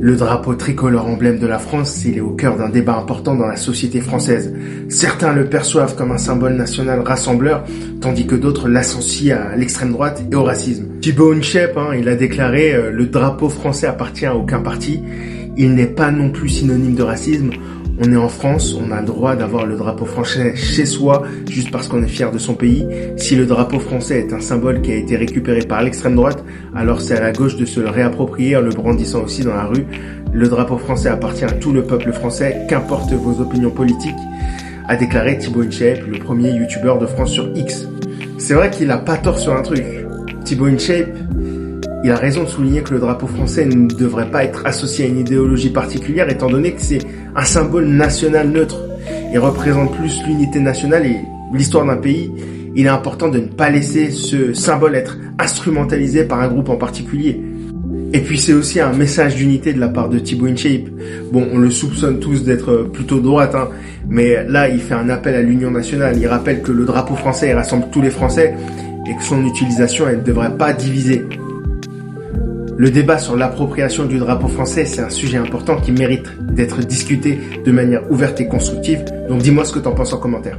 Le drapeau tricolore emblème de la France, il est au cœur d'un débat important dans la société française. Certains le perçoivent comme un symbole national rassembleur, tandis que d'autres l'associent à l'extrême droite et au racisme. Thibaut Inchep, il a déclaré « Le drapeau français appartient à aucun parti. Il n'est pas non plus synonyme de racisme. On est en France, on a le droit d'avoir le drapeau français chez soi juste parce qu'on est fier de son pays. Si le drapeau français est un symbole qui a été récupéré par l'extrême droite, alors c'est à la gauche de se le réapproprier en le brandissant aussi dans la rue. Le drapeau français appartient à tout le peuple français, qu'importe vos opinions politiques », a déclaré Thibaut Inchep, le premier youtubeur de France sur X. C'est vrai qu'il a pas tort sur un truc. Thibaut Inchep, il a raison de souligner que le drapeau français ne devrait pas être associé à une idéologie particulière étant donné que c'est un symbole national neutre. Il représente plus l'unité nationale et l'histoire d'un pays. Il est important de ne pas laisser ce symbole être instrumentalisé par un groupe en particulier. Et puis c'est aussi un message d'unité de la part de Thibaut Inchep. Bon, on le soupçonne tous d'être plutôt de droite, mais là il fait un appel à l'union nationale. Il rappelle que le drapeau français il rassemble tous les Français et que son utilisation elle ne devrait pas diviser. Le débat sur l'appropriation du drapeau français, c'est un sujet important qui mérite d'être discuté de manière ouverte et constructive. Donc dis-moi ce que t'en penses en commentaire.